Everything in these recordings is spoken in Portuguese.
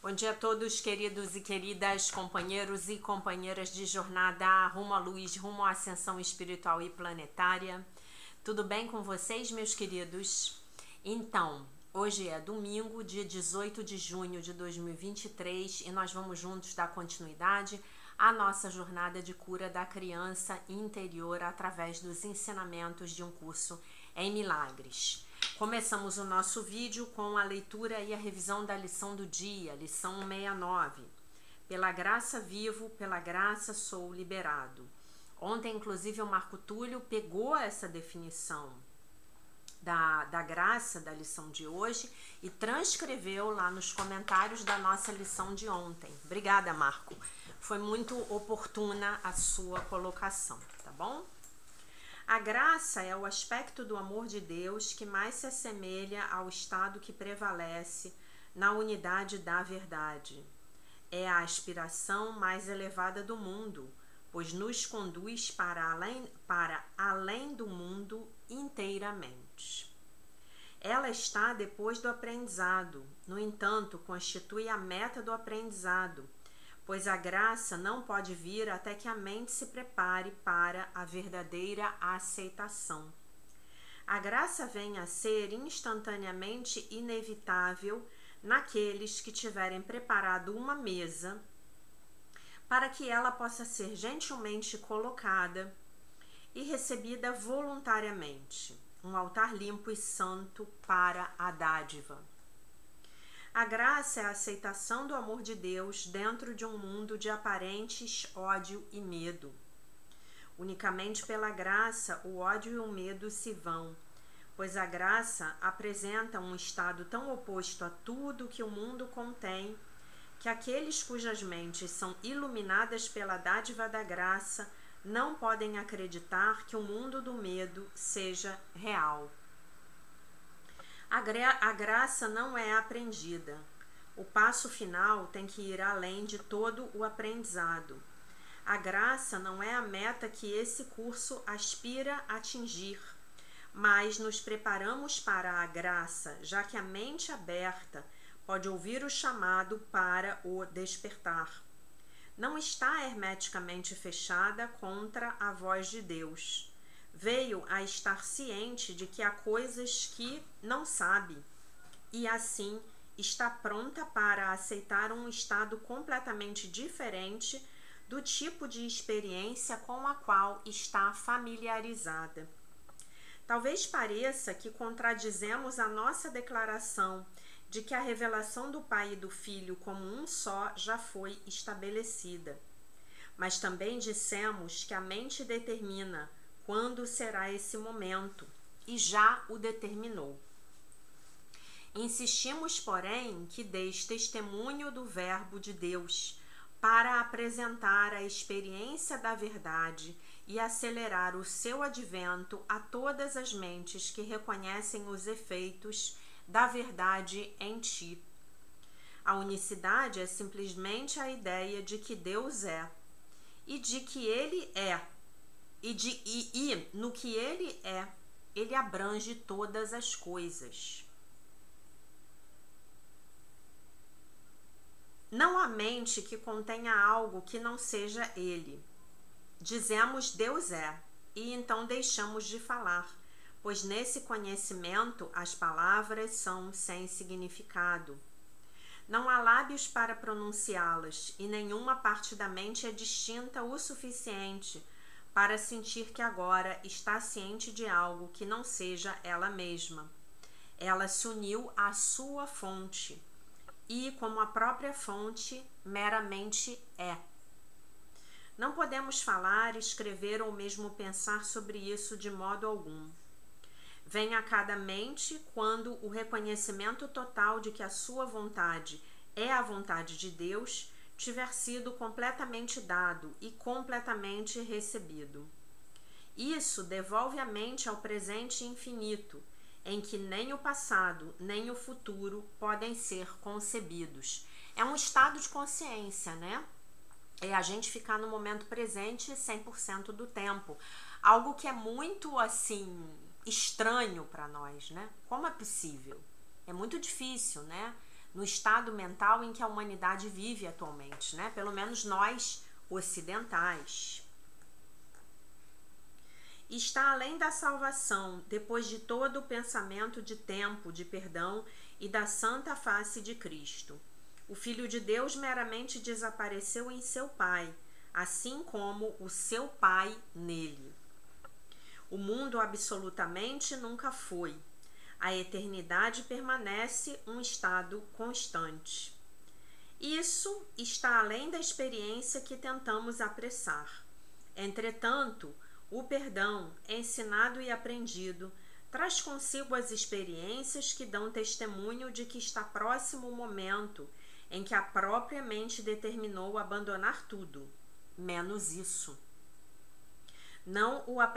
Bom dia a todos, queridos e queridas companheiros e companheiras de jornada rumo à luz, rumo à ascensão espiritual e planetária. Tudo bem com vocês, meus queridos? Então, hoje é domingo, dia 18 de junho de 2023 e nós vamos juntos dar continuidade à nossa jornada de cura da criança interior através dos ensinamentos de um curso em milagres. Começamos o nosso vídeo com a leitura e a revisão da lição do dia, lição 169. Pela graça vivo, pela graça sou liberado. Ontem, inclusive, o Marco Túlio pegou essa definição da graça da lição de hoje e transcreveu lá nos comentários da nossa lição de ontem. Obrigada, Marco. Foi muito oportuna a sua colocação, tá bom? A graça é o aspecto do amor de Deus que mais se assemelha ao estado que prevalece na unidade da verdade. É a aspiração mais elevada do mundo, pois nos conduz para além do mundo inteiramente. Ela está depois do aprendizado, no entanto, constitui a meta do aprendizado, pois a graça não pode vir até que a mente se prepare para a verdadeira aceitação. A graça vem a ser instantaneamente inevitável naqueles que tiverem preparado uma mesa para que ela possa ser gentilmente colocada e recebida voluntariamente, um altar limpo e santo para a dádiva. A graça é a aceitação do amor de Deus dentro de um mundo de aparentes ódio e medo. Unicamente pela graça, o ódio e o medo se vão, pois a graça apresenta um estado tão oposto a tudo que o mundo contém, que aqueles cujas mentes são iluminadas pela dádiva da graça não podem acreditar que o mundo do medo seja real. A graça não é aprendida. O passo final tem que ir além de todo o aprendizado. A graça não é a meta que esse curso aspira a atingir, mas nos preparamos para a graça, já que a mente aberta pode ouvir o chamado para o despertar. Não está hermeticamente fechada contra a voz de Deus. Veio a estar ciente de que há coisas que não sabe e assim está pronta para aceitar um estado completamente diferente do tipo de experiência com a qual está familiarizada. Talvez pareça que contradizemos a nossa declaração de que a revelação do Pai e do Filho como um só já foi estabelecida. Mas também dissemos que a mente determina quando será esse momento, e já o determinou. Insistimos, porém, que deis testemunho do Verbo de Deus para apresentar a experiência da verdade e acelerar o seu advento a todas as mentes que reconhecem os efeitos da verdade em ti. A unicidade é simplesmente a ideia de que Deus é, e de que Ele é, e no que Ele é, Ele abrange todas as coisas. Não há mente que contenha algo que não seja Ele. Dizemos Deus é, e então deixamos de falar, pois nesse conhecimento as palavras são sem significado. Não há lábios para pronunciá-las, e nenhuma parte da mente é distinta o suficiente para sentir que agora está ciente de algo que não seja ela mesma. Ela se uniu à sua fonte, e, como a própria fonte, meramente é. Não podemos falar, escrever ou mesmo pensar sobre isso de modo algum. Vem a cada mente quando o reconhecimento total de que a sua vontade é a vontade de Deus tiver sido completamente dado e completamente recebido. Isso devolve a mente ao presente infinito, em que nem o passado nem o futuro podem ser concebidos. É um estado de consciência, né? É a gente ficar no momento presente 100% do tempo. Algo que é muito, estranho para nós, né? Como é possível? É muito difícil, né? no estado mental em que a humanidade vive atualmente, né? Pelo menos nós ocidentais. Está além da salvação, depois de todo o pensamento de tempo, de perdão e da santa face de Cristo. O Filho de Deus meramente desapareceu em seu Pai, assim como o seu Pai nele. O mundo absolutamente nunca foi. A eternidade permanece um estado constante. Isso está além da experiência que tentamos apressar. Entretanto, o perdão, ensinado e aprendido, traz consigo as experiências que dão testemunho de que está próximo o momento em que a própria mente determinou abandonar tudo, menos isso.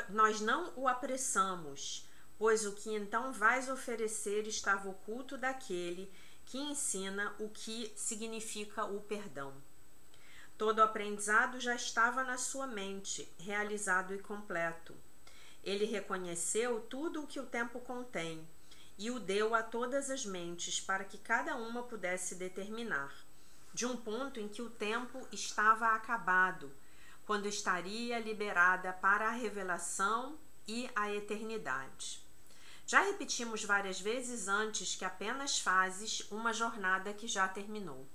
Nós não o apressamos, pois o que então vais oferecer estava oculto daquele que ensina o que significa o perdão. Todo o aprendizado já estava na sua mente, realizado e completo. Ele reconheceu tudo o que o tempo contém e o deu a todas as mentes para que cada uma pudesse determinar, de um ponto em que o tempo estava acabado, quando estaria liberada para a revelação e a eternidade. Já repetimos várias vezes antes que apenas fazes uma jornada que já terminou,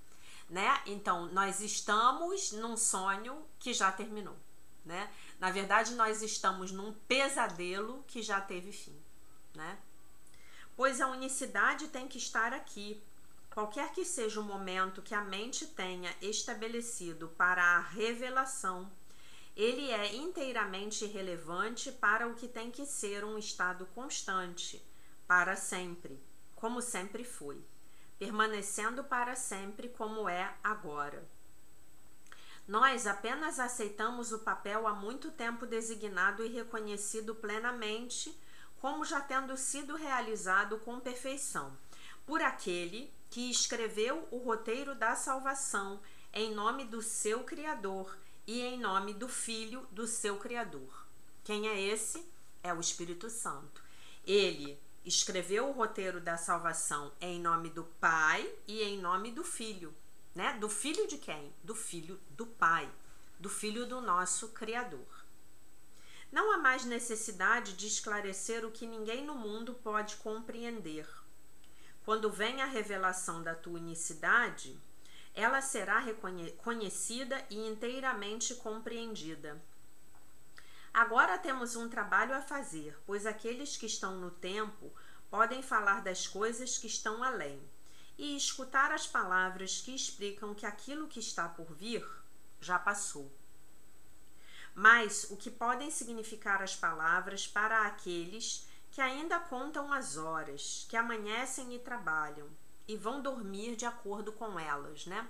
né? Então, nós estamos num sonho que já terminou, né? Na verdade, nós estamos num pesadelo que já teve fim, né? Pois a unicidade tem que estar aqui. Qualquer que seja o momento que a mente tenha estabelecido para a revelação, ele é inteiramente irrelevante para o que tem que ser um estado constante, para sempre, como sempre foi, permanecendo para sempre como é agora. Nós apenas aceitamos o papel há muito tempo designado e reconhecido plenamente como já tendo sido realizado com perfeição, por aquele que escreveu o roteiro da salvação em nome do seu Criador e em nome do Filho do seu Criador. Quem é esse? É o Espírito Santo. Ele escreveu o roteiro da salvação em nome do Pai e em nome do Filho, né? Do Filho de quem? Do Filho do Pai, do Filho do nosso Criador. Não há mais necessidade de esclarecer o que ninguém no mundo pode compreender. Quando vem a revelação da tua unicidade, ela será conhecida e inteiramente compreendida. Agora temos um trabalho a fazer, pois aqueles que estão no tempo podem falar das coisas que estão além e escutar as palavras que explicam que aquilo que está por vir já passou. Mas o que podem significar as palavras para aqueles que ainda contam as horas, que amanhecem e trabalham, e vão dormir de acordo com elas, né?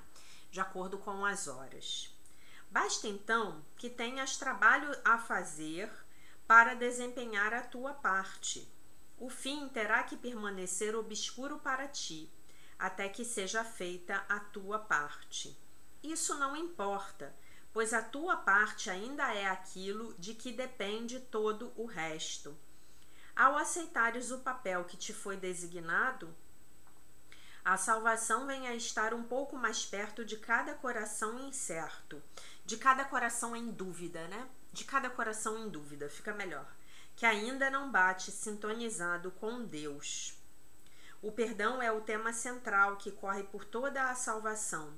De acordo com as horas. Basta então que tenhas trabalho a fazer para desempenhar a tua parte. O fim terá que permanecer obscuro para ti, até que seja feita a tua parte. Isso não importa, pois a tua parte ainda é aquilo de que depende todo o resto. Ao aceitares o papel que te foi designado, a salvação vem a estar um pouco mais perto de cada coração incerto, de cada coração em dúvida, né? De cada coração em dúvida, fica melhor, que ainda não bate sintonizado com Deus. O perdão é o tema central que corre por toda a salvação,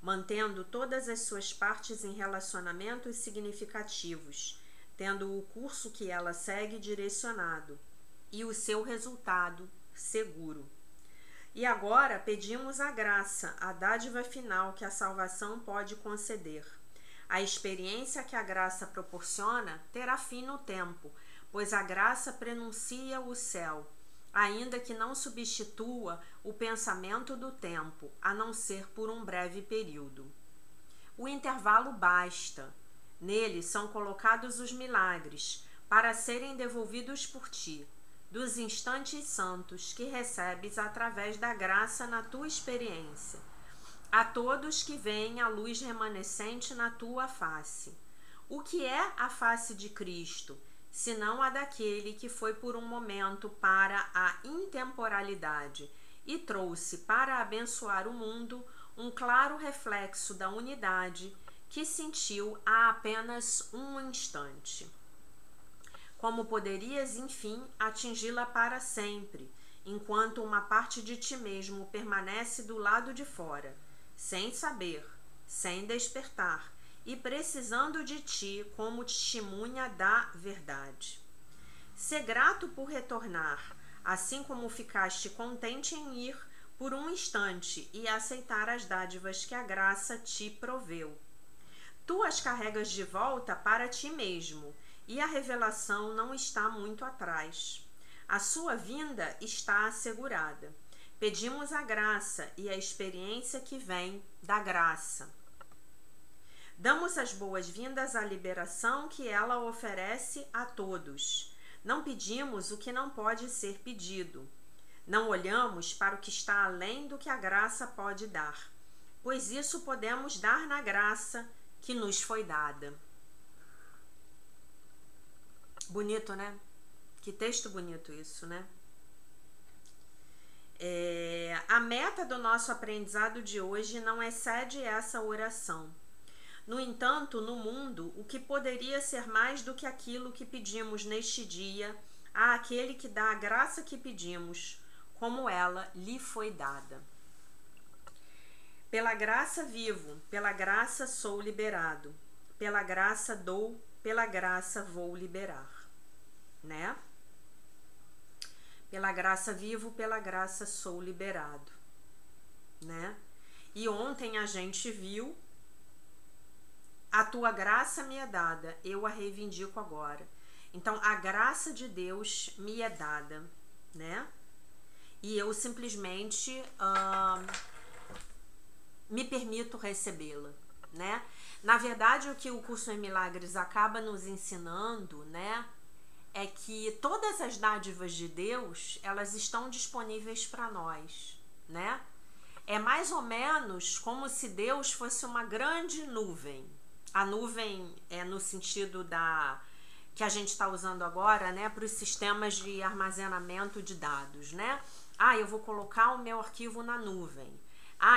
mantendo todas as suas partes em relacionamentos significativos, tendo o curso que ela segue direcionado e o seu resultado seguro. E agora pedimos a graça, a dádiva final que a salvação pode conceder. A experiência que a graça proporciona terá fim no tempo, pois a graça prenuncia o céu, ainda que não substitua o pensamento do tempo, a não ser por um breve período. O intervalo basta. Nele são colocados os milagres, para serem devolvidos por ti, dos instantes santos que recebes através da graça na tua experiência, a todos que veem a luz remanescente na tua face. O que é a face de Cristo, senão a daquele que foi por um momento para a intemporalidade e trouxe para abençoar o mundo um claro reflexo da unidade que sentiu há apenas um instante. Como poderias, enfim, atingi-la para sempre, enquanto uma parte de ti mesmo permanece do lado de fora, sem saber, sem despertar, e precisando de ti como testemunha da verdade. Sê grato por retornar, assim como ficaste contente em ir por um instante e aceitar as dádivas que a graça te proveu. Tu as carregas de volta para ti mesmo, e a revelação não está muito atrás. A sua vinda está assegurada. Pedimos a graça e a experiência que vem da graça. Damos as boas-vindas à liberação que ela oferece a todos. Não pedimos o que não pode ser pedido. Não olhamos para o que está além do que a graça pode dar, pois isso podemos dar na graça que nos foi dada. Bonito, né? Que texto bonito isso, né? A meta do nosso aprendizado de hoje não excede essa oração. No entanto, no mundo, o que poderia ser mais do que aquilo que pedimos neste dia, há aquele que dá a graça que pedimos, como ela lhe foi dada. Pela graça vivo, pela graça sou liberado, pela graça dou, pela graça vou liberar, né? Pela graça vivo, pela graça sou liberado, né? E ontem a gente viu: a tua graça me é dada, eu a reivindico agora. Então, a graça de Deus me é dada, né? E eu simplesmente me permito recebê-la, né? Na verdade, o que o Curso em Milagres acaba nos ensinando, né, é que todas as dádivas de Deus, elas estão disponíveis para nós, né? É mais ou menos como se Deus fosse uma grande nuvem. A nuvem é no sentido que a gente está usando agora, né, para os sistemas de armazenamento de dados, né? Eu vou colocar o meu arquivo na nuvem.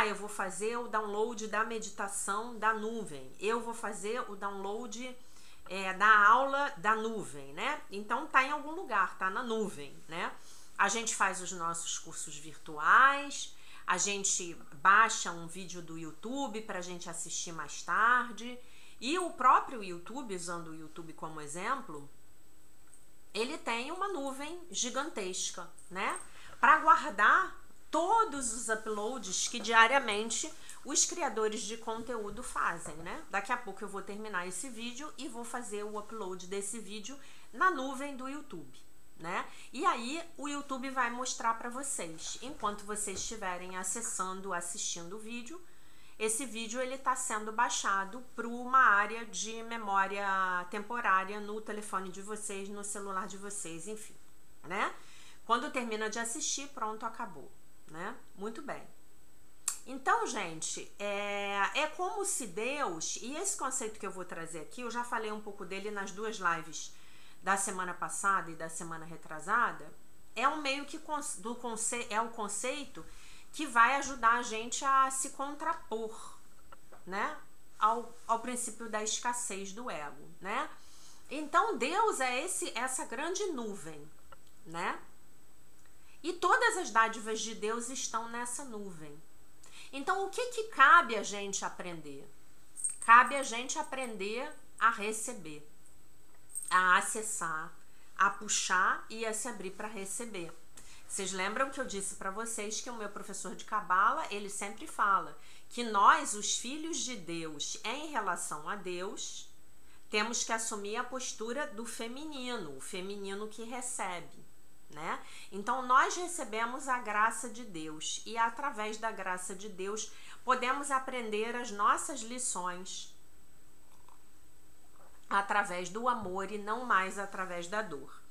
Eu vou fazer o download da meditação da nuvem. Eu vou fazer o download da aula da nuvem, né? Então tá em algum lugar, tá na nuvem, né? A gente faz os nossos cursos virtuais, a gente baixa um vídeo do YouTube para a gente assistir mais tarde. E o próprio YouTube, usando o YouTube como exemplo, ele tem uma nuvem gigantesca, né? Para guardar todos os uploads que diariamente os criadores de conteúdo fazem, né? Daqui a pouco eu vou terminar esse vídeo e vou fazer o upload desse vídeo na nuvem do YouTube, né? E aí o YouTube vai mostrar para vocês, enquanto vocês estiverem acessando, assistindo o vídeo, esse vídeo ele está sendo baixado para uma área de memória temporária no telefone de vocês, no celular de vocês, enfim, né? Quando termina de assistir, pronto, acabou, né? Muito bem. Então, gente, é como se Deus, e esse conceito que eu vou trazer aqui, eu já falei um pouco dele nas duas lives da semana passada e da semana retrasada, é um meio que é o conceito que vai ajudar a gente a se contrapor, né, ao princípio da escassez do ego, né? Então, Deus é essa grande nuvem, né? E todas as dádivas de Deus estão nessa nuvem. Então, o que cabe a gente aprender? Cabe a gente aprender a receber, a acessar, a puxar e a se abrir para receber. Vocês lembram que eu disse para vocês que o meu professor de Cabala, ele sempre fala que nós, os filhos de Deus, em relação a Deus, temos que assumir a postura do feminino, o feminino que recebe, né? Então, nós recebemos a graça de Deus e, através da graça de Deus, podemos aprender as nossas lições através do amor e não mais através da dor.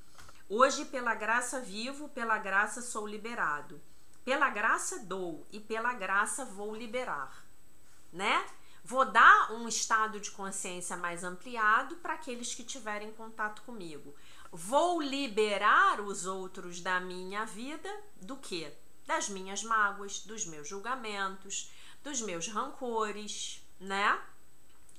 Hoje, pela graça vivo, pela graça sou liberado. Pela graça dou e pela graça vou liberar, né? Vou dar um estado de consciência mais ampliado para aqueles que tiverem contato comigo. Vou liberar os outros da minha vida do quê? das minhas mágoas, dos meus julgamentos, dos meus rancores, né?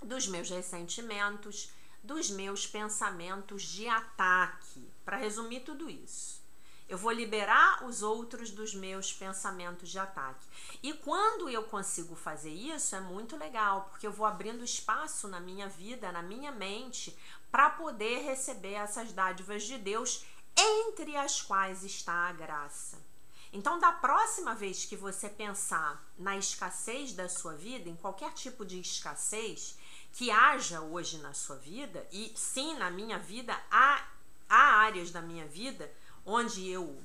Dos meus ressentimentos, dos meus pensamentos de ataque. Para resumir tudo isso, eu vou liberar os outros dos meus pensamentos de ataque. E quando eu consigo fazer isso, é muito legal, porque eu vou abrindo espaço na minha vida, na minha mente, para poder receber essas dádivas de Deus, entre as quais está a graça. Então, da próxima vez que você pensar na escassez da sua vida, em qualquer tipo de escassez que haja hoje na sua vida, e sim, na minha vida, há áreas da minha vida onde eu,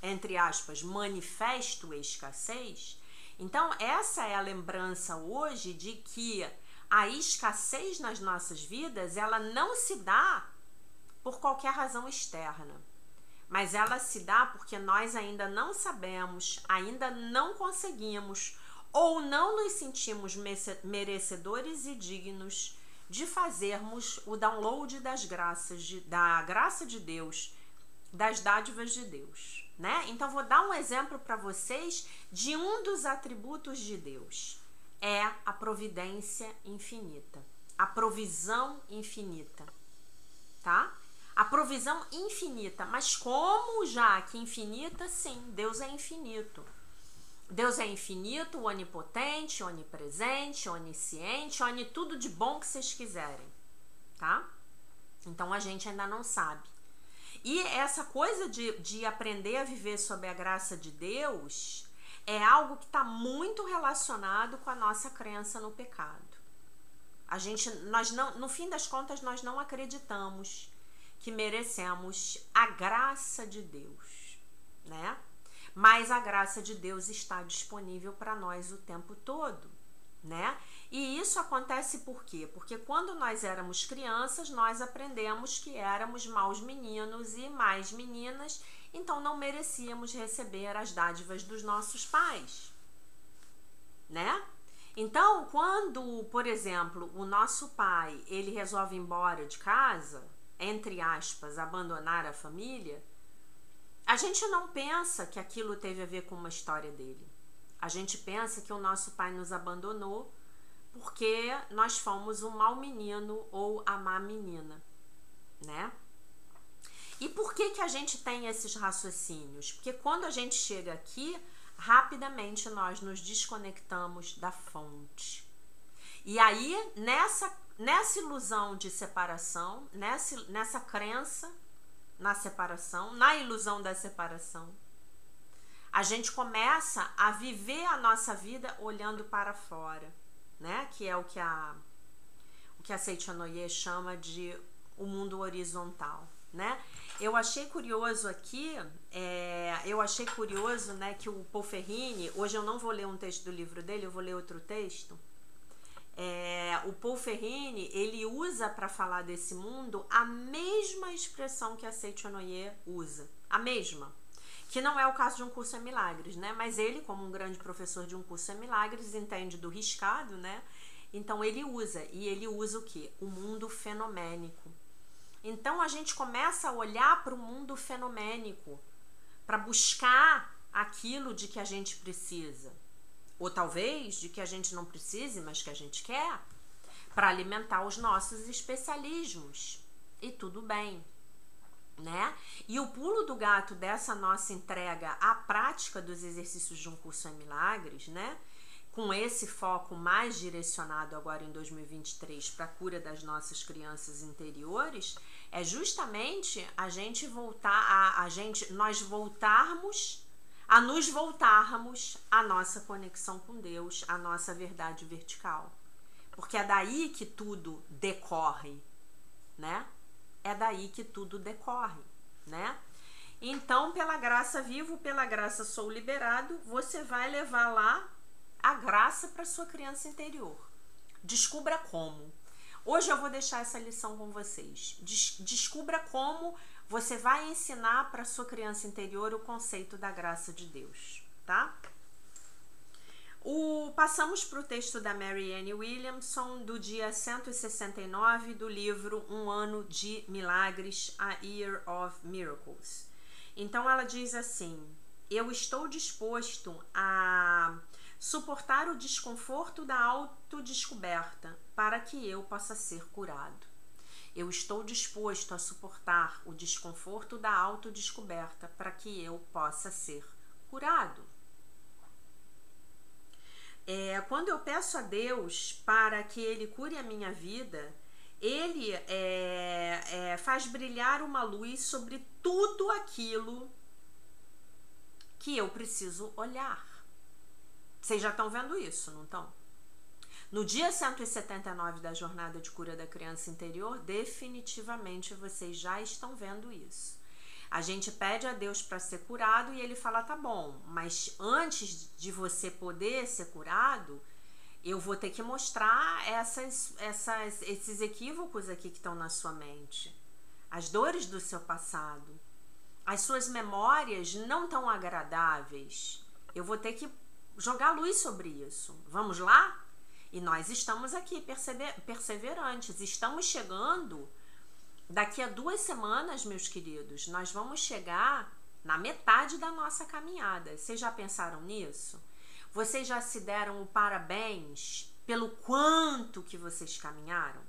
entre aspas, manifesto escassez. Então, essa é a lembrança hoje de que a escassez nas nossas vidas, ela não se dá por qualquer razão externa, mas ela se dá porque nós ainda não sabemos, ainda não conseguimos ou não nos sentimos merecedores e dignos de fazermos o download das graças, da graça de Deus, das dádivas de Deus, né? Então, vou dar um exemplo para vocês de um dos atributos de Deus. É a providência infinita, a provisão infinita, tá? A provisão infinita, mas como já que infinita, sim, Deus é infinito. Deus é infinito, onipotente, onipresente, onisciente, tudo de bom que vocês quiserem, tá? Então, a gente ainda não sabe. E essa coisa de aprender a viver sob a graça de Deus é algo que está muito relacionado com a nossa crença no pecado. Nós não, no fim das contas, nós não acreditamos que merecemos a graça de Deus, né? Mas a graça de Deus está disponível para nós o tempo todo, né? E isso acontece por quê? Porque quando nós éramos crianças, nós aprendemos que éramos maus meninos e mais meninas, então não merecíamos receber as dádivas dos nossos pais, né? Então, quando, por exemplo, o nosso pai, ele resolve ir embora de casa, entre aspas, abandonar a família, a gente não pensa que aquilo teve a ver com uma história dele. A gente pensa que o nosso pai nos abandonou porque nós fomos um mau menino ou a má menina, né? E por que a gente tem esses raciocínios? Porque quando a gente chega aqui, rapidamente nós nos desconectamos da fonte. E aí, nessa ilusão de separação, nessa crença na separação, na ilusão da separação, a gente começa a viver a nossa vida olhando para fora, né? Que é o que a Seichonoye chama de o mundo horizontal, né? Eu achei curioso aqui, né, que o Paul Ferrini, hoje eu não vou ler um texto do livro dele, eu vou ler outro texto. O Paul Ferrini, ele usa para falar desse mundo a mesma expressão que a Seichonoye usa, a mesma, que não é o caso de Um Curso em Milagres, né? Mas ele, como um grande professor de Um Curso em Milagres, entende do riscado, né? Então ele usa o quê? O mundo fenomênico. Então a gente começa a olhar para o mundo fenomênico, para buscar aquilo de que a gente precisa. Ou talvez de que a gente não precise, mas que a gente quer, para alimentar os nossos especialismos. E tudo bem, né? E o pulo do gato dessa nossa entrega à prática dos exercícios de Um Curso em Milagres, né? Com esse foco mais direcionado agora em 2023 para a cura das nossas crianças interiores, é justamente a gente nós voltarmos a nos voltarmos à nossa conexão com Deus, à nossa verdade vertical. Porque é daí que tudo decorre, né? É daí que tudo decorre, né? Então, pela graça vivo, pela graça sou liberado, você vai levar lá a graça para sua criança interior. Descubra como. Hoje eu vou deixar essa lição com vocês. Descubra como você vai ensinar para sua criança interior o conceito da graça de Deus, tá? Passamos para o texto da Marianne Williamson, do dia 169 do livro Um Ano de Milagres, A Year of Miracles. Então ela diz assim: eu estou disposto a suportar o desconforto da autodescoberta para que eu possa ser curado. Eu estou disposto a suportar o desconforto da autodescoberta para que eu possa ser curado. Quando eu peço a Deus para que Ele cure a minha vida, Ele faz brilhar uma luz sobre tudo aquilo que eu preciso olhar. Vocês já estão vendo isso, não estão? No dia 179 da Jornada de Cura da Criança Interior, definitivamente vocês já estão vendo isso. A gente pede a Deus para ser curado e Ele fala, tá bom, mas antes de você poder ser curado, eu vou ter que mostrar esses equívocos aqui que estão na sua mente. As dores do seu passado. As suas memórias não tão agradáveis. Eu vou ter que jogar luz sobre isso. Vamos lá? E nós estamos aqui perseverantes. Estamos chegando... Daqui a 2 semanas, meus queridos, nós vamos chegar na metade da nossa caminhada. Vocês já pensaram nisso? Vocês já se deram o parabéns pelo quanto que vocês caminharam?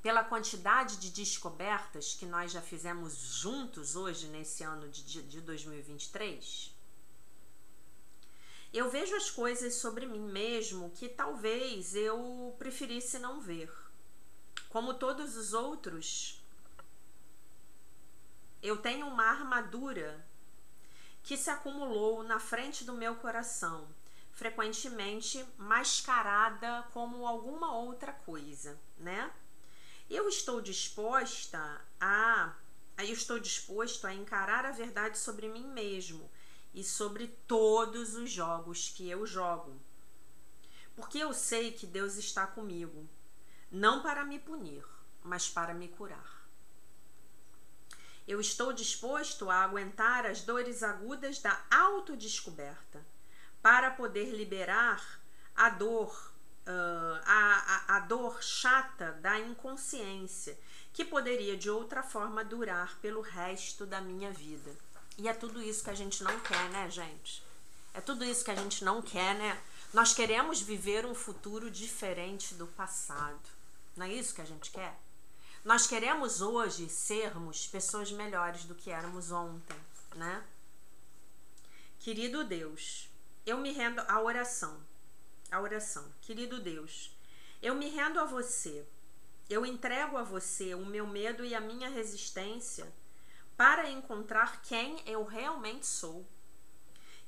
Pela quantidade de descobertas que nós já fizemos juntos hoje, nesse ano de 2023? Eu vejo as coisas sobre mim mesmo que talvez eu preferisse não ver. Como todos os outros... Eu tenho uma armadura que se acumulou na frente do meu coração, frequentemente mascarada como alguma outra coisa, né? Eu estou disposto a encarar a verdade sobre mim mesmo e sobre todos os jogos que eu jogo. Porque eu sei que Deus está comigo, não para me punir, mas para me curar. Eu estou disposto a aguentar as dores agudas da autodescoberta para poder liberar a dor chata da inconsciência, que poderia de outra forma durar pelo resto da minha vida. E é tudo isso que a gente não quer, né, gente? É tudo isso que a gente não quer, né? Nós queremos viver um futuro diferente do passado. Não é isso que a gente quer? Nós queremos hoje sermos pessoas melhores do que éramos ontem, né? Querido Deus, eu me rendo à oração. Querido Deus, eu me rendo a você. Eu entrego a você o meu medo e a minha resistência para encontrar quem eu realmente sou.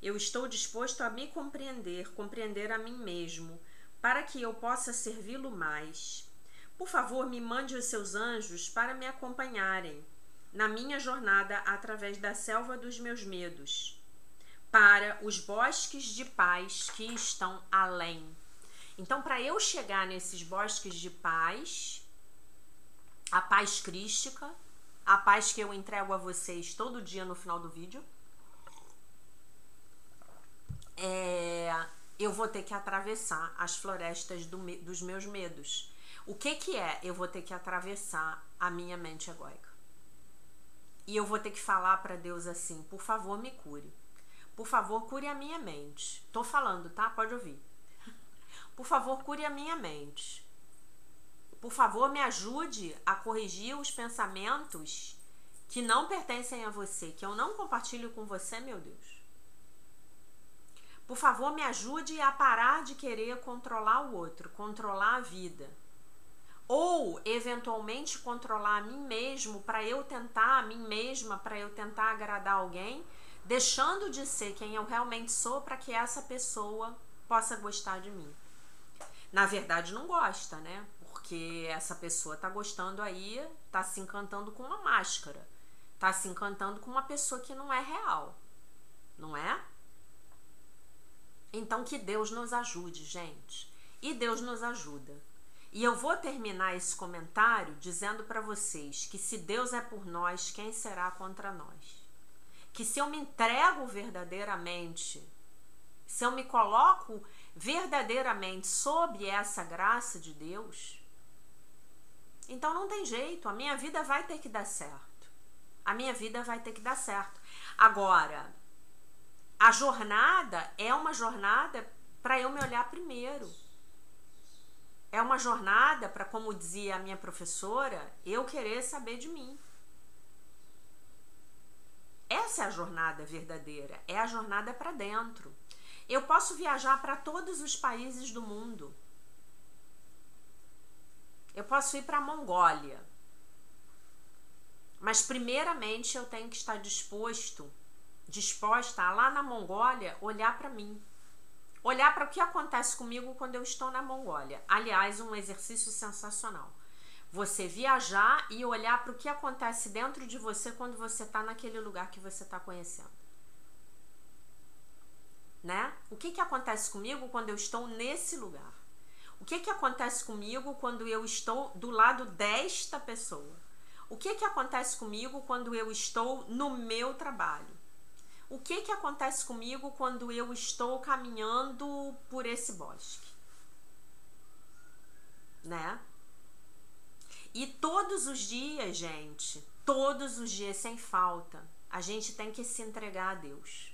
Eu estou disposto a me compreender a mim mesmo, para que eu possa servi-lo mais. Por favor, me mande os seus anjos para me acompanharem na minha jornada através da selva dos meus medos, para os bosques de paz que estão além. Então, para eu chegar nesses bosques de paz, a paz crística, a paz que eu entrego a vocês todo dia no final do vídeo, eu vou ter que atravessar as florestas dos meus medos. O que é? Eu vou ter que atravessar a minha mente egóica. E eu vou ter que falar para Deus assim, por favor, me cure. Por favor, cure a minha mente. Tô falando, tá? Pode ouvir. Por favor, cure a minha mente. Por favor, me ajude a corrigir os pensamentos que não pertencem a você, que eu não compartilho com você, meu Deus. Por favor, me ajude a parar de querer controlar o outro, controlar a vida. Ou, eventualmente, controlar a mim mesmo para eu tentar, a mim mesma, para eu tentar agradar alguém, deixando de ser quem eu realmente sou para que essa pessoa possa gostar de mim. Na verdade, não gosta, né? Porque essa pessoa tá gostando aí, tá se encantando com uma máscara, tá se encantando com uma pessoa que não é real, não é? Então, que Deus nos ajude, gente. E Deus nos ajuda. E eu vou terminar esse comentário dizendo para vocês que se Deus é por nós, quem será contra nós? Que se eu me entrego verdadeiramente, se eu me coloco verdadeiramente sob essa graça de Deus, então não tem jeito, a minha vida vai ter que dar certo. A minha vida vai ter que dar certo. Agora, A jornada é uma jornada para eu me olhar primeiro. É uma jornada para, como dizia a minha professora, eu querer saber de mim. Essa é a jornada verdadeira, é a jornada para dentro. Eu posso viajar para todos os países do mundo. Eu posso ir para a Mongólia. Mas primeiramente eu tenho que estar disposta a lá na Mongólia olhar para mim. Olhar para o que acontece comigo quando eu estou na Mongólia. Aliás, um exercício sensacional. Você viajar e olhar para o que acontece dentro de você quando você está naquele lugar que você está conhecendo. Né? O que acontece comigo quando eu estou nesse lugar? O que acontece comigo quando eu estou do lado desta pessoa? O que acontece comigo quando eu estou no meu trabalho? O que acontece comigo quando eu estou caminhando por esse bosque? Né? E todos os dias, gente, todos os dias sem falta, a gente tem que se entregar a Deus.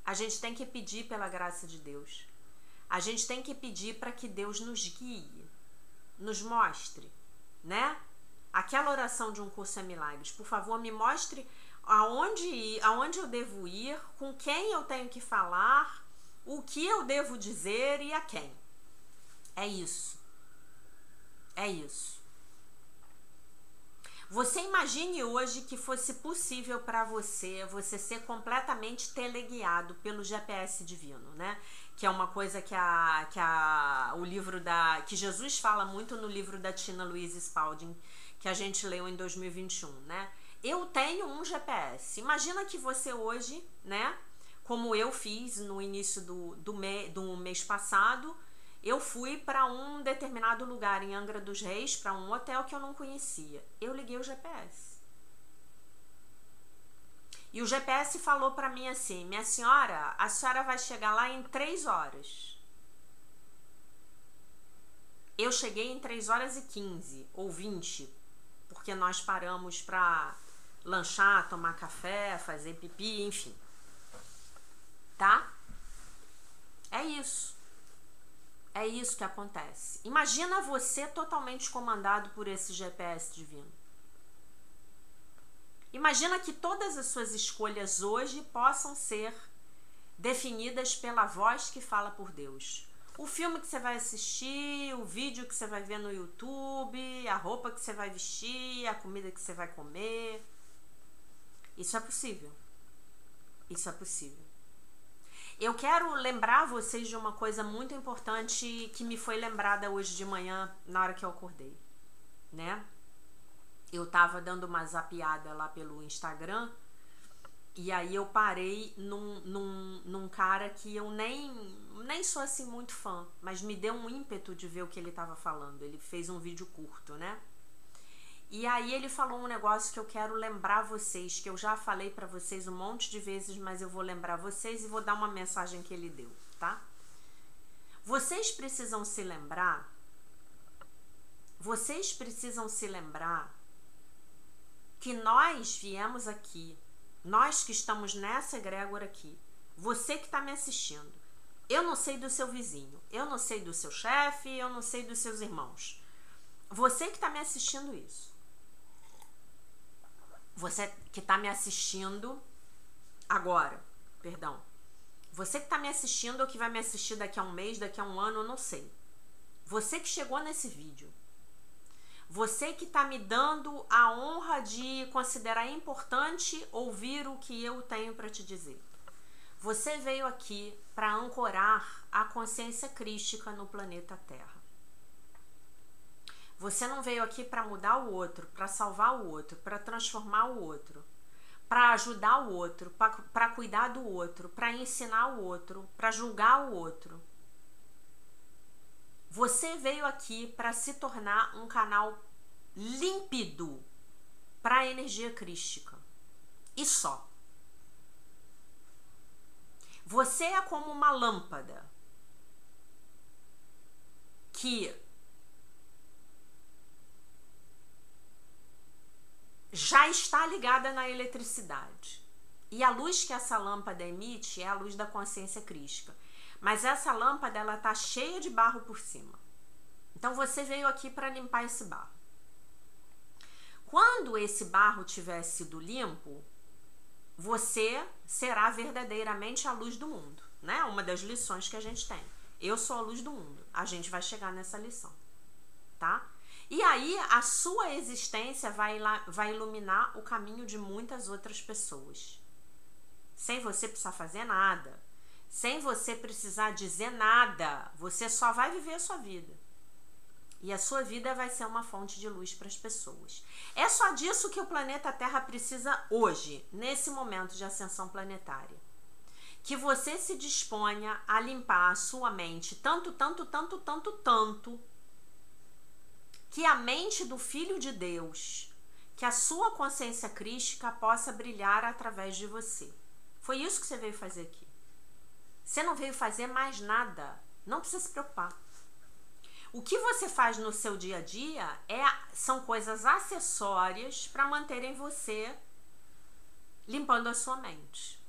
A gente tem que pedir pela graça de Deus. A gente tem que pedir para que Deus nos guie, nos mostre, né? Aquela oração de Um Curso em Milagres. Por favor, me mostre aonde ir, aonde eu devo ir, com quem eu tenho que falar, o que eu devo dizer e a quem. É isso. É isso. Você imagine hoje que fosse possível para você ser completamente teleguiado pelo GPS divino, né? Que é uma coisa que Jesus fala muito no livro da Tina Louise Spalding, que a gente leu em 2021, né? Eu tenho um GPS. Imagina que você hoje, né? Como eu fiz no início do mês passado, eu fui para um determinado lugar em Angra dos Reis, para um hotel que eu não conhecia. Eu liguei o GPS. E o GPS falou para mim assim: minha senhora, a senhora vai chegar lá em 3 horas. Eu cheguei em 3h15 ou 20, porque nós paramos para lanchar, tomar café, fazer pipi, enfim. Tá? É isso. É isso que acontece. Imagina você totalmente comandado por esse GPS divino. Imagina que todas as suas escolhas hoje possam ser definidas pela voz que fala por Deus. O filme que você vai assistir, o vídeo que você vai ver no YouTube, a roupa que você vai vestir, a comida que você vai comer. Isso é possível. Isso é possível. Eu quero lembrar vocês de uma coisa muito importante que me foi lembrada hoje de manhã, na hora que eu acordei, né? Eu tava dando uma zapeada lá pelo Instagram e aí eu parei num cara que eu nem sou assim muito fã, mas me deu um ímpeto de ver o que ele tava falando. Ele fez um vídeo curto, né? E aí ele falou um negócio que eu quero lembrar vocês, que eu já falei pra vocês um monte de vezes, mas eu vou lembrar vocês e vou dar uma mensagem que ele deu, tá? Vocês precisam se lembrar que nós viemos aqui, nós que estamos nessa egrégora aqui, você que tá me assistindo, eu não sei do seu vizinho, eu não sei do seu chefe, eu não sei dos seus irmãos. Você que tá me assistindo isso. Você que tá me assistindo agora, perdão. Você que tá me assistindo ou que vai me assistir daqui a um mês, daqui a um ano, eu não sei. Você que chegou nesse vídeo. Você que tá me dando a honra de considerar importante ouvir o que eu tenho para te dizer. Você veio aqui para ancorar a consciência crística no planeta Terra. Você não veio aqui para mudar o outro, para salvar o outro, para transformar o outro, para ajudar o outro, para cuidar do outro, para ensinar o outro, para julgar o outro. Você veio aqui para se tornar um canal límpido para a energia crística. E só. Você é como uma lâmpada que já está ligada na eletricidade. E a luz que essa lâmpada emite é a luz da consciência crística. Mas essa lâmpada, ela tá cheia de barro por cima. Então você veio aqui para limpar esse barro. Quando esse barro tiver sido limpo, você será verdadeiramente a luz do mundo, né? Uma das lições que a gente tem. Eu sou a luz do mundo. A gente vai chegar nessa lição, tá? E aí a sua existência vai iluminar o caminho de muitas outras pessoas. Sem você precisar fazer nada. Sem você precisar dizer nada. Você só vai viver a sua vida. E a sua vida vai ser uma fonte de luz para as pessoas. É só disso que o planeta Terra precisa hoje, nesse momento de ascensão planetária. Que você se disponha a limpar a sua mente tanto, que a mente do Filho de Deus, que a sua consciência crística possa brilhar através de você. Foi isso que você veio fazer aqui. Você não veio fazer mais nada. Não precisa se preocupar. O que você faz no seu dia a dia são coisas acessórias para manterem você limpando a sua mente.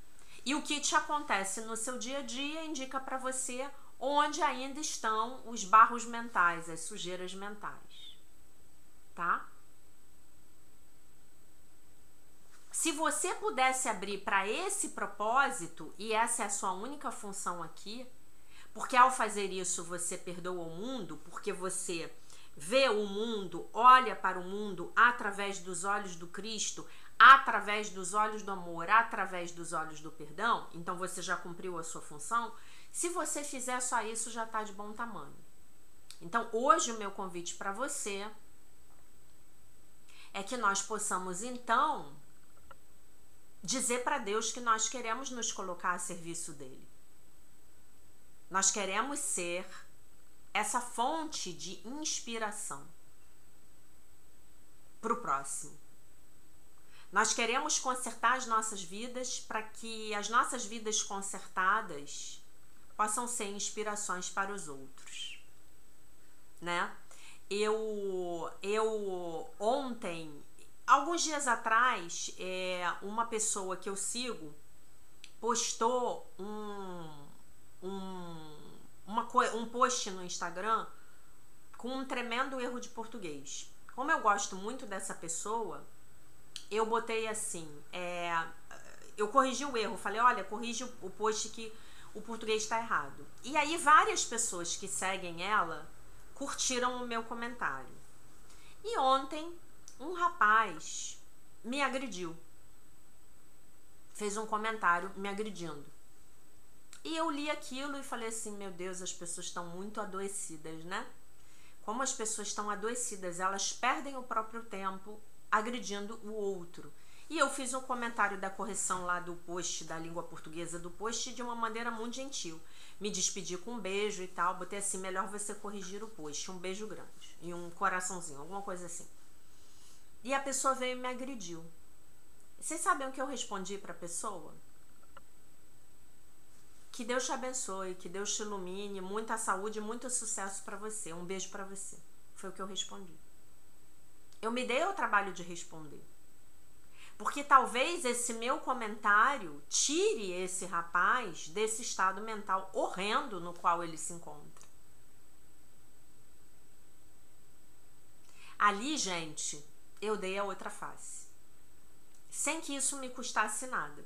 E o que te acontece no seu dia a dia indica para você onde ainda estão os barros mentais, as sujeiras mentais. Tá? Se você pudesse abrir para esse propósito, e essa é a sua única função aqui, porque ao fazer isso você perdoa o mundo, porque você vê o mundo, olha para o mundo através dos olhos do Cristo, através dos olhos do amor, através dos olhos do perdão, então você já cumpriu a sua função. Se você fizer só isso, já está de bom tamanho. Então hoje o meu convite para você é que nós possamos então dizer para Deus que nós queremos nos colocar a serviço dele. Nós queremos ser essa fonte de inspiração para o próximo. Nós queremos consertar as nossas vidas para que as nossas vidas consertadas possam ser inspirações para os outros, né? Eu ontem, alguns dias atrás, uma pessoa que eu sigo postou um post no Instagram com um tremendo erro de português. Como eu gosto muito dessa pessoa, eu botei assim, eu corrigi o erro, falei, olha, corrige o post que o português está errado. E aí várias pessoas que seguem ela curtiram o meu comentário. E ontem um rapaz me agrediu, fez um comentário me agredindo. E eu li aquilo e falei assim, meu Deus, as pessoas estão muito adoecidas, né? Como as pessoas estão adoecidas, elas perdem o próprio tempo agredindo o outro. E eu fiz um comentário da correção lá do post, da língua portuguesa do post, de uma maneira muito gentil. Me despedi com um beijo e tal, botei assim, melhor você corrigir o post, um beijo grande e um coraçãozinho, alguma coisa assim. E a pessoa veio e me agrediu. Vocês sabem o que eu respondi para a pessoa? Que Deus te abençoe, que Deus te ilumine, muita saúde e muito sucesso para você. Um beijo para você. Foi o que eu respondi. Eu me dei ao trabalho de responder. Porque talvez esse meu comentário tire esse rapaz desse estado mental horrendo no qual ele se encontra. Ali, gente, eu dei a outra face. Sem que isso me custasse nada.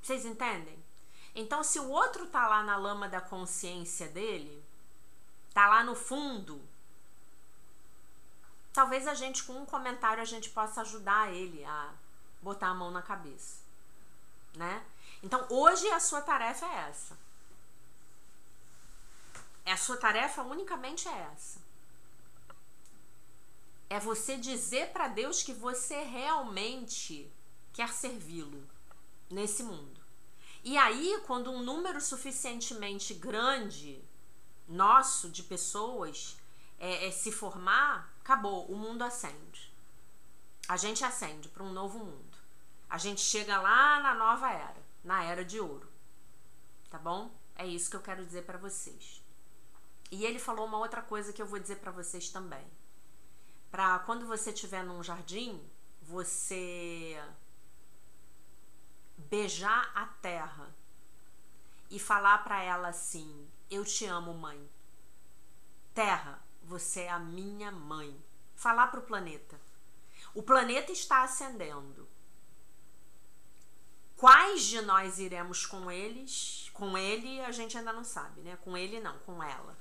Vocês entendem? Então, se o outro tá lá na lama da consciência dele, tá lá no fundo, talvez a gente, com um comentário, a gente possa ajudar ele a botar a mão na cabeça, né? Então, hoje a sua tarefa é essa. A sua tarefa unicamente é essa. É você dizer para Deus que você realmente quer servi-lo nesse mundo. E aí, quando um número suficientemente grande nosso de pessoas se formar, acabou, o mundo acende. A gente acende para um novo mundo. A gente chega lá na nova era, na era de ouro. Tá bom? É isso que eu quero dizer para vocês. E ele falou uma outra coisa que eu vou dizer para vocês também. Para quando você estiver num jardim, você beijar a terra e falar para ela assim: eu te amo, mãe. Terra, você é a minha mãe. Falar para o planeta. O planeta está ascendendo. Quais de nós iremos com eles? Com ele a gente ainda não sabe, né? Com ele não, com ela.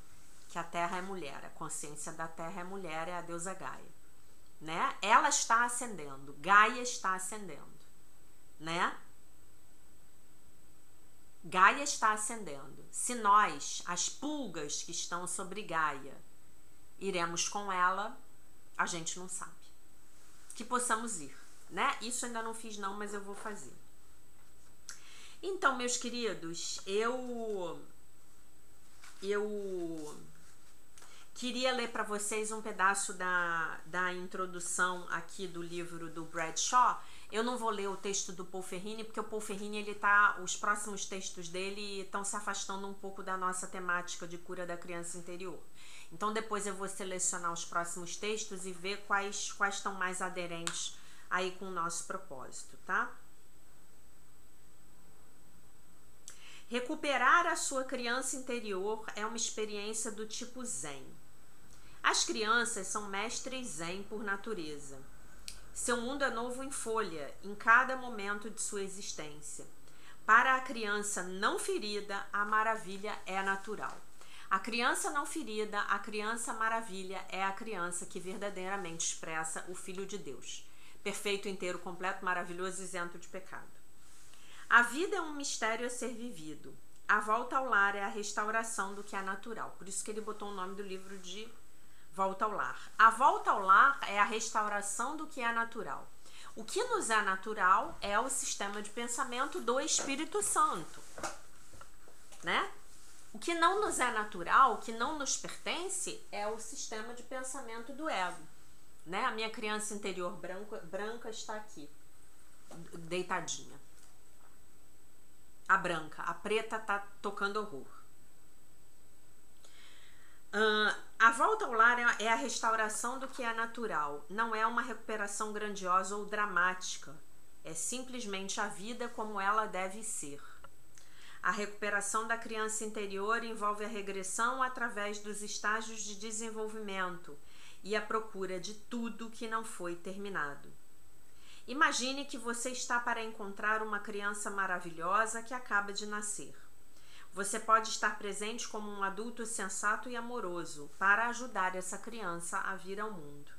Que a Terra é mulher, a consciência da Terra é mulher, é a deusa Gaia, né? Ela está ascendendo, Gaia está ascendendo, né? Gaia está ascendendo. Se nós, as pulgas que estão sobre Gaia, iremos com ela, a gente não sabe. Que possamos ir, né? Isso ainda não fiz não, mas eu vou fazer. Então, meus queridos, eu queria ler para vocês um pedaço da introdução aqui do livro do Bradshaw. Eu não vou ler o texto do Paul Ferrini, porque o Paul Ferrini, os próximos textos dele estão se afastando um pouco da nossa temática de cura da criança interior. Então depois eu vou selecionar os próximos textos e ver quais estão mais aderentes aí com o nosso propósito, tá? Recuperar a sua criança interior é uma experiência do tipo Zen. As crianças são mestres Zen por natureza. Seu mundo é novo em folha, em cada momento de sua existência. Para a criança não ferida, a maravilha é natural. A criança não ferida, a criança maravilha, é a criança que verdadeiramente expressa o Filho de Deus. Perfeito, inteiro, completo, maravilhoso, isento de pecado. A vida é um mistério a ser vivido. A volta ao lar é a restauração do que é natural. Por isso que ele botou o nome do livro de Volta ao Lar. A volta ao lar é a restauração do que é natural. O que nos é natural é o sistema de pensamento do Espírito Santo, né? O que não nos é natural, o que não nos pertence, é o sistema de pensamento do ego, né? A minha criança interior branca está aqui, deitadinha. A branca, a preta tá tocando horror. A volta ao lar é a restauração do que é natural. Não é uma recuperação grandiosa ou dramática. É simplesmente a vida como ela deve ser. A recuperação da criança interior envolve a regressão através dos estágios de desenvolvimento e a procura de tudo que não foi terminado. Imagine que você está para encontrar uma criança maravilhosa que acaba de nascer. Você pode estar presente como um adulto sensato e amoroso para ajudar essa criança a vir ao mundo.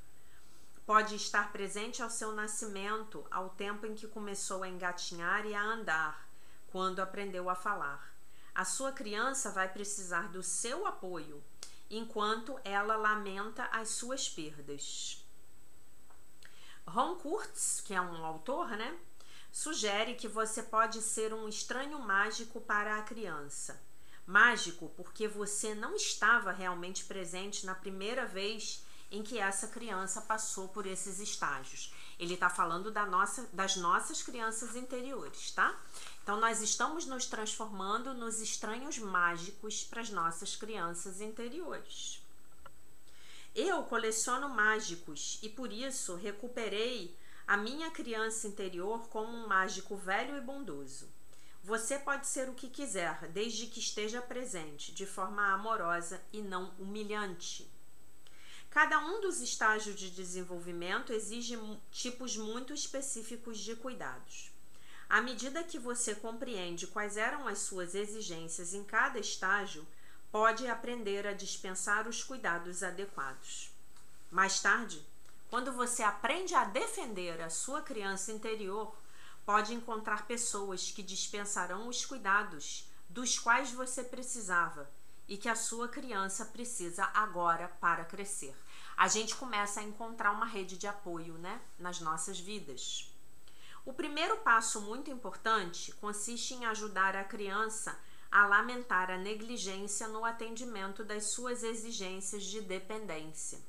Pode estar presente ao seu nascimento, ao tempo em que começou a engatinhar e a andar, quando aprendeu a falar. A sua criança vai precisar do seu apoio, enquanto ela lamenta as suas perdas. Ron Kurtz, que é um autor, né, sugere que você pode ser um estranho mágico para a criança. Mágico porque você não estava realmente presente na primeira vez em que essa criança passou por esses estágios. Ele está falando das nossas crianças interiores, tá? Então, nós estamos nos transformando nos estranhos mágicos para as nossas crianças interiores. Eu coleciono mágicos e por isso recuperei a minha criança interior como um mágico velho e bondoso. Você pode ser o que quiser, desde que esteja presente, de forma amorosa e não humilhante. Cada um dos estágios de desenvolvimento exige tipos muito específicos de cuidados. À medida que você compreende quais eram as suas exigências em cada estágio, pode aprender a dispensar os cuidados adequados. Mais tarde, quando você aprende a defender a sua criança interior, pode encontrar pessoas que dispensarão os cuidados dos quais você precisava e que a sua criança precisa agora para crescer. A gente começa a encontrar uma rede de apoio, né, nas nossas vidas. O primeiro passo muito importante consiste em ajudar a criança a lamentar a negligência no atendimento das suas exigências de dependência.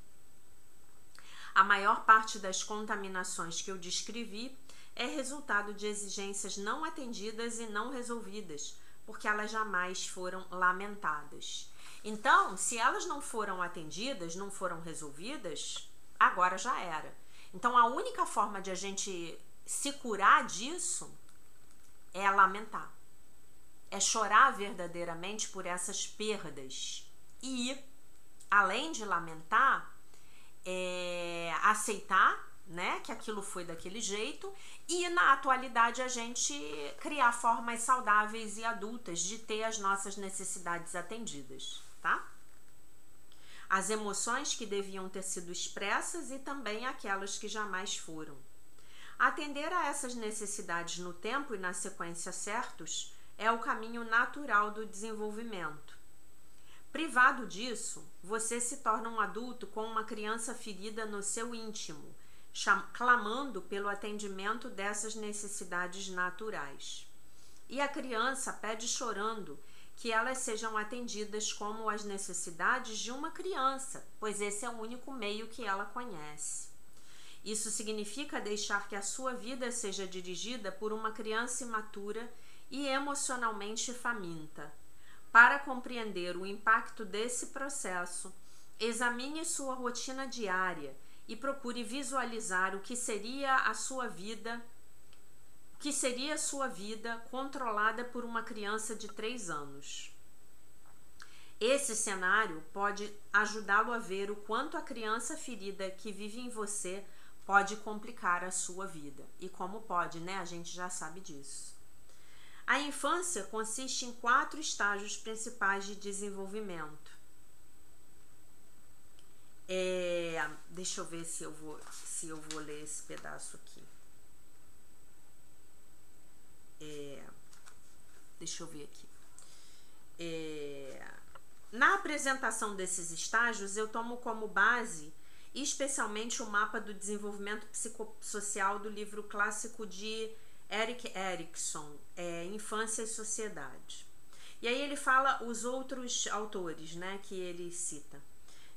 A maior parte das contaminações que eu descrevi é resultado de exigências não atendidas e não resolvidas, porque elas jamais foram lamentadas. Então, se elas não foram atendidas, não foram resolvidas, agora já era. Então, a única forma de a gente se curar disso é lamentar. É chorar verdadeiramente por essas perdas. E, além de lamentar, aceitar, né, que aquilo foi daquele jeito, e na atualidade a gente criar formas saudáveis e adultas de ter as nossas necessidades atendidas, tá? As emoções que deviam ter sido expressas e também aquelas que jamais foram. Atender a essas necessidades no tempo e na sequência certos é o caminho natural do desenvolvimento. Privado disso, você se torna um adulto com uma criança ferida no seu íntimo, clamando pelo atendimento dessas necessidades naturais. E a criança pede chorando que elas sejam atendidas como as necessidades de uma criança, pois esse é o único meio que ela conhece. Isso significa deixar que a sua vida seja dirigida por uma criança imatura e emocionalmente faminta. Para compreender o impacto desse processo, examine sua rotina diária e procure visualizar o que seria a sua vida controlada por uma criança de 3 anos. Esse cenário pode ajudá-lo a ver o quanto a criança ferida que vive em você pode complicar a sua vida. E como pode, né? A gente já sabe disso. A infância consiste em 4 estágios principais de desenvolvimento. Deixa eu ver se eu vou ler esse pedaço aqui. Deixa eu ver aqui. Na apresentação desses estágios, eu tomo como base especialmente o mapa do desenvolvimento psicossocial do livro clássico de Erik Erikson, Infância e Sociedade. E aí ele fala os outros autores, né, que ele cita.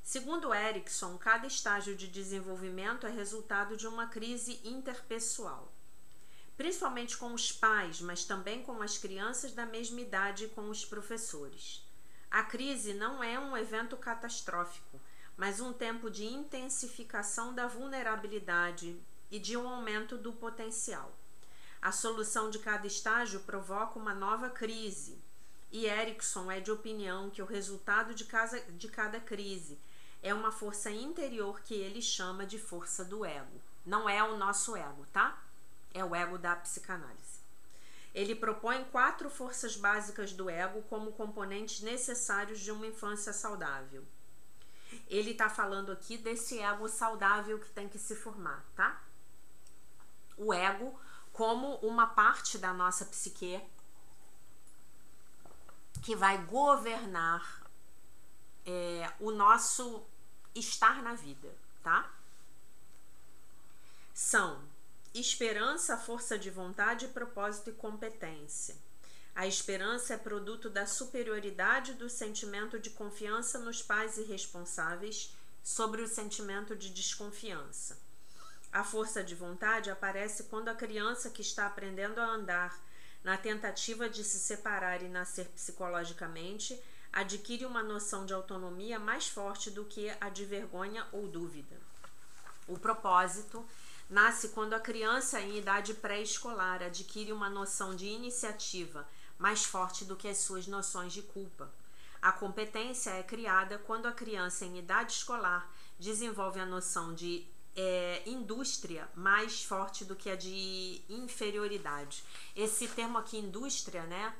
Segundo Erikson, cada estágio de desenvolvimento é resultado de uma crise interpessoal, principalmente com os pais, mas também com as crianças da mesma idade e com os professores. A crise não é um evento catastrófico, mas um tempo de intensificação da vulnerabilidade e de um aumento do potencial. A solução de cada estágio provoca uma nova crise, e Erikson é de opinião que o resultado de cada crise é uma força interior que ele chama de força do ego. Não é o nosso ego, tá? É o ego da psicanálise. Ele propõe 4 forças básicas do ego como componentes necessários de uma infância saudável. Ele está falando aqui desse ego saudável que tem que se formar, tá? O ego como uma parte da nossa psique que vai governar o nosso estar na vida, tá? São esperança, força de vontade, propósito e competência. A esperança é produto da superioridade do sentimento de confiança nos pais irresponsáveis sobre o sentimento de desconfiança. A força de vontade aparece quando a criança que está aprendendo a andar na tentativa de se separar e nascer psicologicamente adquire uma noção de autonomia mais forte do que a de vergonha ou dúvida. O propósito nasce quando a criança em idade pré-escolar adquire uma noção de iniciativa mais forte do que as suas noções de culpa. A competência é criada quando a criança em idade escolar desenvolve a noção de indústria mais forte do que a de inferioridade. Esse termo aqui, indústria, né,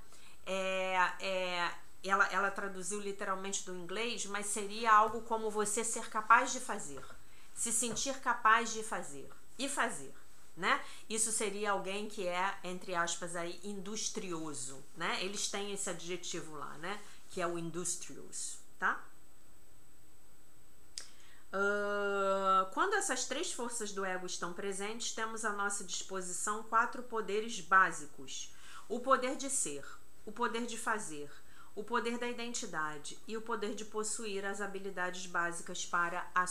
ela traduziu literalmente do inglês, mas seria algo como você ser capaz de fazer, se sentir capaz de fazer e fazer, né? Isso seria alguém que é, entre aspas, aí, industrioso, né? Eles têm esse adjetivo lá, né? Que é o industrious, tá? Quando essas 3 forças do ego estão presentes, temos à nossa disposição 4 poderes básicos: o poder de ser, o poder de fazer, o poder da identidade e o poder de possuir as habilidades básicas para a